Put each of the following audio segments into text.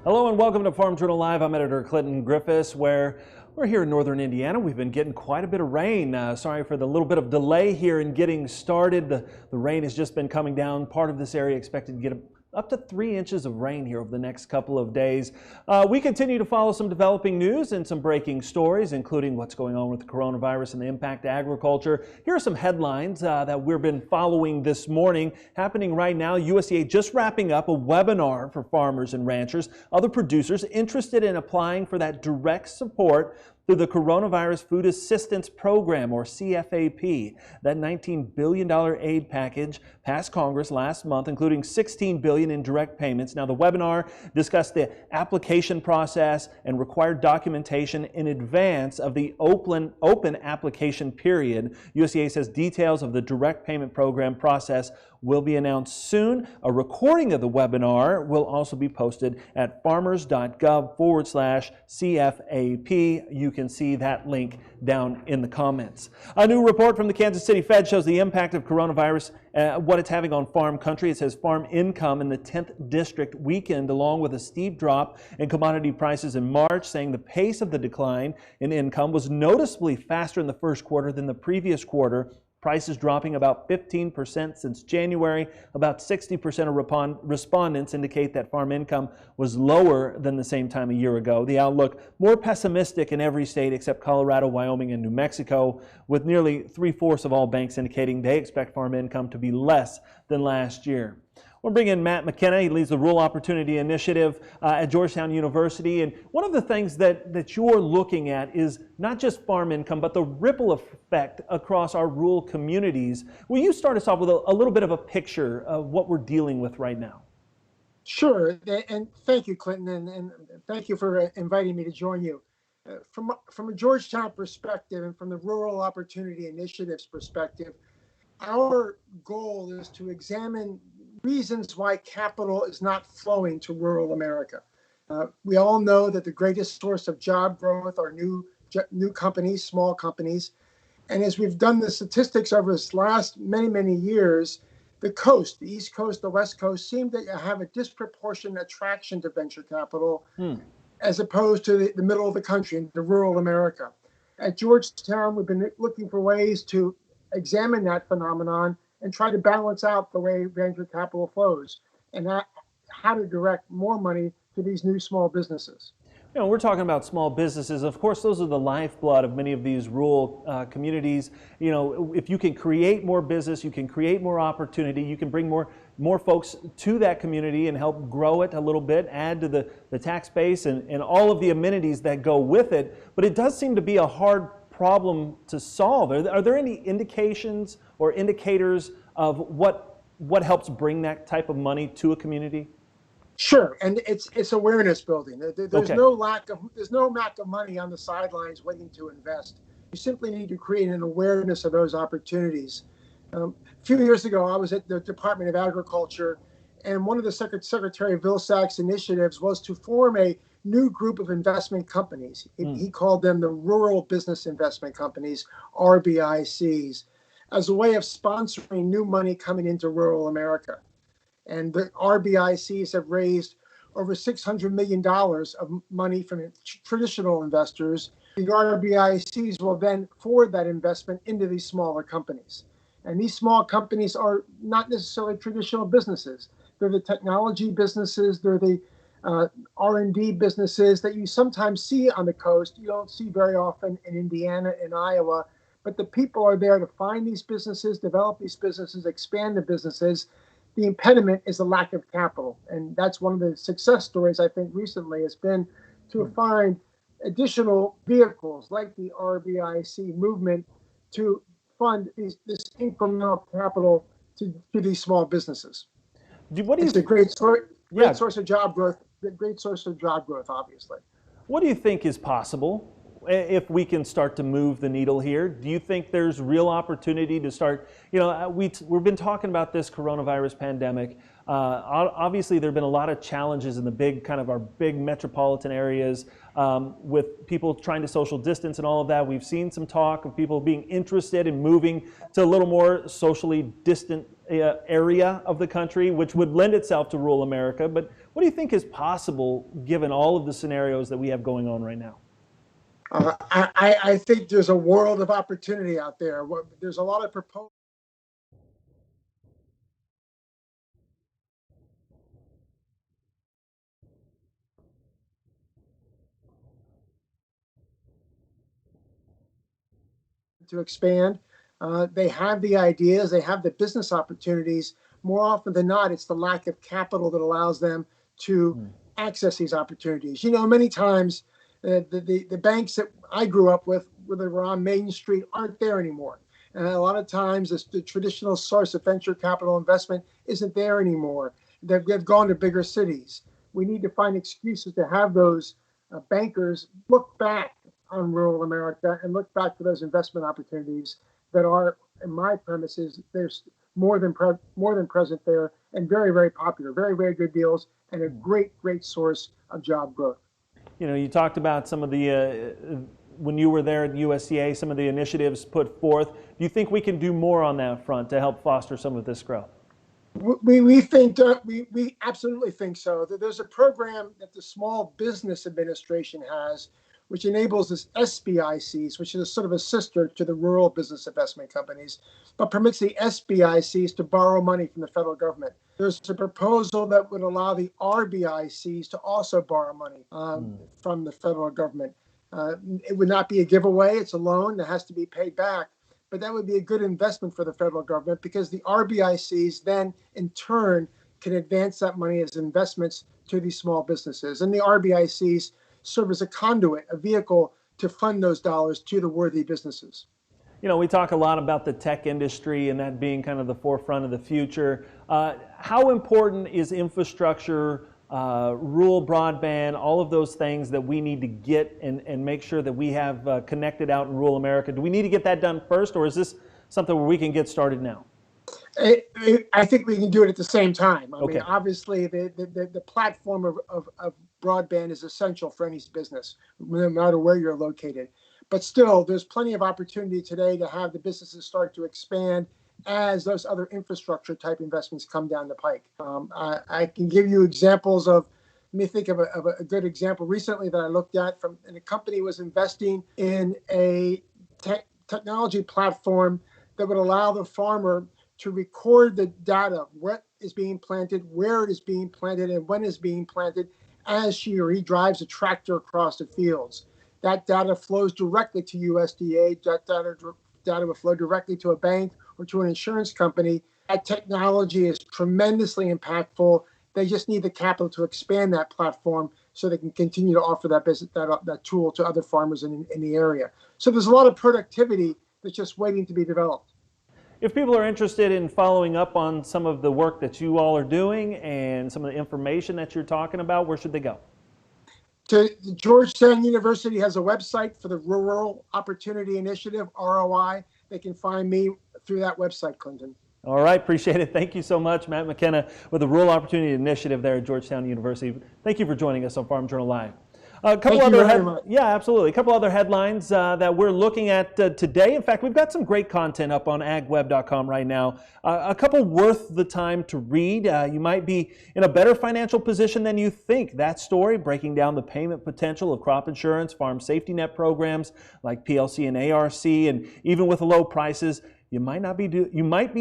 Hello and welcome to Farm Journal Live. I'm editor Clinton Griffiths, where we're here in northern Indiana. We've been getting quite a bit of rain. Sorry for the little bit of delay here in getting started. The rain has just been coming down. Part of this area expected to get up to 3 inches of rain here over the next couple of days. We continue to follow some developing news and some breaking stories, including what's going on with the coronavirus and the impact to agriculture. Here are some headlines that we've been following this morning. Happening right now, USDA just wrapping up a webinar for farmers and ranchers, other producers interested in applying for that direct support through the Coronavirus Food Assistance Program, or CFAP. That $19 billion aid package passed Congress last month, including $16 billion in direct payments. Now, the webinar discussed the application process and required documentation in advance of the open application period. USDA says details of the direct payment program process will be announced soon. A recording of the webinar will also be posted at farmers.gov/CFAP. You can see that link down in the comments. A new report from the Kansas City Fed shows the impact of coronavirus, what it's having on farm country. It says farm income in the 10th district weakened along with a steep drop in commodity prices in March, saying the pace of the decline in income was noticeably faster in the first quarter than the previous quarter. Prices dropping about 15% since January. About 60% of respondents indicate that farm income was lower than the same time a year ago. The outlook more pessimistic in every state except Colorado, Wyoming, and New Mexico, with nearly 3/4 of all banks indicating they expect farm income to be less than last year. We'll bring in Matt McKenna. He leads the Rural Opportunity Initiative at Georgetown University. And one of the things that you're looking at is not just farm income, but the ripple effect across our rural communities. Will you start us off with a little bit of a picture of what we're dealing with right now? Sure, and thank you, Clinton, and thank you for inviting me to join you. From a Georgetown perspective and from the Rural Opportunity Initiative's perspective, our goal is to examine reasons why capital is not flowing to rural America. We all know that the greatest source of job growth are new companies, small companies. And as we've done the statistics over this last many years, the coast, the East Coast, the West Coast, seem to have a disproportionate attraction to venture capital as opposed to the middle of the country, into rural America. At Georgetown, we've been looking for ways to examine that phenomenon and try to balance out the way venture capital flows and how to direct more money to these new small businesses. You know, we're talking about small businesses. Of course, those are the lifeblood of many of these rural communities. You know, if you can create more business, you can create more opportunity, you can bring more folks to that community and help grow it a little bit, add to the tax base and all of the amenities that go with it. But it does seem to be a hard problem to solve. Are there any indications or indicators of what helps bring that type of money to a community? Sure, and it's awareness building. There's no lack of money on the sidelines waiting to invest. You simply need to create an awareness of those opportunities. A few years ago, I was at the Department of Agriculture, and one of the Secretary Vilsack's initiatives was to form a new group of investment companies. He called them the Rural Business Investment Companies, RBICs, as a way of sponsoring new money coming into rural America. And the RBICs have raised over $600 million of money from traditional investors. The RBICs will then forward that investment into these smaller companies. And these small companies are not necessarily traditional businesses. They're the technology businesses, they're the R&D businesses that you sometimes see on the coast. You don't see very often in Indiana and Iowa, but the people are there to find these businesses, develop these businesses, expand the businesses. The impediment is the lack of capital. And that's one of the success stories, I think, recently has been to find additional vehicles like the RBIC movement to fund this incremental capital to these small businesses. It's a great source of job growth. A great source of job growth, obviously. What do you think is possible if we can start to move the needle here? Do you think there's real opportunity to start? You know, we've been talking about this coronavirus pandemic Obviously, there have been a lot of challenges in the big, kind of our big metropolitan areas with people trying to social distance and all of that. We've seen some talk of people being interested in moving to a little more socially distant area of the country, which would lend itself to rural America. But what do you think is possible given all of the scenarios that we have going on right now? I think there's a world of opportunity out there. There's a lot of proposals to expand. They have the ideas, they have the business opportunities. More often than not, it's the lack of capital that allows them to access these opportunities. Many times the banks that I grew up with, where they were on Main Street, aren't there anymore. And a lot of times the traditional source of venture capital investment isn't there anymore. They've gone to bigger cities. We need to find excuses to have those bankers look back on rural America and look back to those investment opportunities that are, in my premises, there's more than present there, and very, very popular, very, very good deals, and a great source of job growth. You talked about some of the, when you were there at USDA, some of the initiatives put forth. Do you think we can do more on that front to help foster some of this growth? We think, we absolutely think so. There's a program that the Small Business Administration has, which enables this SBICs, which is sort of a sister to the rural business investment companies, but permits the SBICs to borrow money from the federal government. There's a proposal that would allow the RBICs to also borrow money from the federal government. It would not be a giveaway. It's a loan that has to be paid back. But that would be a good investment for the federal government, because the RBICs then, in turn, can advance that money as investments to these small businesses. And the RBICs serve as a conduit, a vehicle to fund those dollars to the worthy businesses. We talk a lot about the tech industry and that being kind of the forefront of the future. How important is infrastructure, rural broadband, all of those things that we need to get and make sure that we have connected out in rural America? Do we need to get that done first, or is this something where we can get started now? I think we can do it at the same time. I Okay. mean, obviously, the platform of broadband is essential for any business, no matter where you're located. But still, there's plenty of opportunity today to have the businesses start to expand as those other infrastructure type investments come down the pike. I can give you examples of, let me think of a good example recently that I looked at and a company was investing in a technology platform that would allow the farmer to record the data, what is being planted, where it is being planted, and when it's being planted, as she or he drives a tractor across the fields. That data flows directly to USDA. That data will flow directly to a bank or to an insurance company. That technology is tremendously impactful. They just need the capital to expand that platform so they can continue to offer that business, that tool to other farmers in the area. So there's a lot of productivity that's just waiting to be developed. If people are interested in following up on some of the work that you all are doing and some of the information that you're talking about, where should they go? Georgetown University has a website for the Rural Opportunity Initiative, ROI. They can find me through that website, Clinton. All right, appreciate it. Thank you so much, Matt McKenna with the Rural Opportunity Initiative there at Georgetown University. Thank you for joining us on Farm Journal Live. Thank you very much. Yeah, absolutely. A couple other headlines that we're looking at today. In fact, we've got some great content up on agweb.com right now. A couple worth the time to read. You might be in a better financial position than you think. That story breaking down the payment potential of crop insurance, farm safety net programs like PLC and ARC, and even with low prices, you might be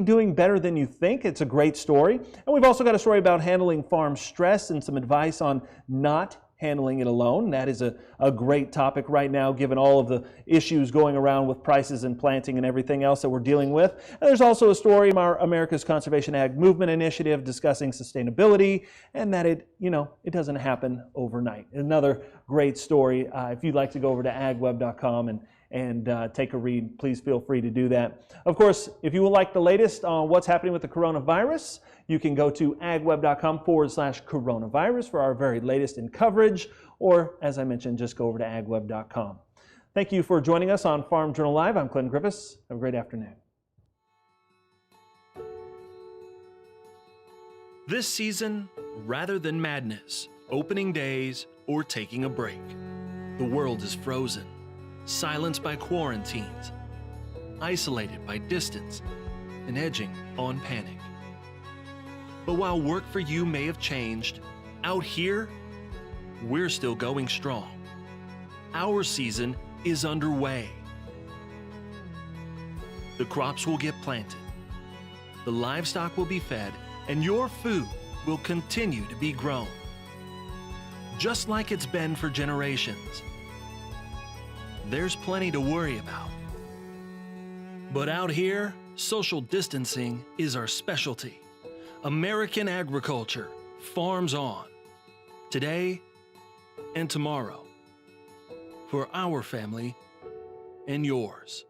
doing better than you think. It's a great story. And we've also got a story about handling farm stress and some advice on not handling it alone. That is a great topic right now, given all of the issues going around with prices and planting and everything else that we're dealing with. And there's also a story from our America's Conservation Ag Movement Initiative discussing sustainability and that it doesn't happen overnight. Another great story. If you'd like to go over to agweb.com and take a read, please feel free to do that. Of course, if you would like the latest on what's happening with the coronavirus, you can go to agweb.com/coronavirus for our very latest in coverage, or as I mentioned, just go over to agweb.com. Thank you for joining us on Farm Journal Live. I'm Clinton Griffiths. Have a great afternoon. This season, rather than madness, opening days, or taking a break, the world is frozen, silenced by quarantines, isolated by distance, and edging on panic. But while work for you may have changed, out here, we're still going strong. Our season is underway. The crops will get planted, the livestock will be fed, and your food will continue to be grown, just like it's been for generations. There's plenty to worry about. But out here, social distancing is our specialty. American agriculture farms on, today and tomorrow, for our family and yours.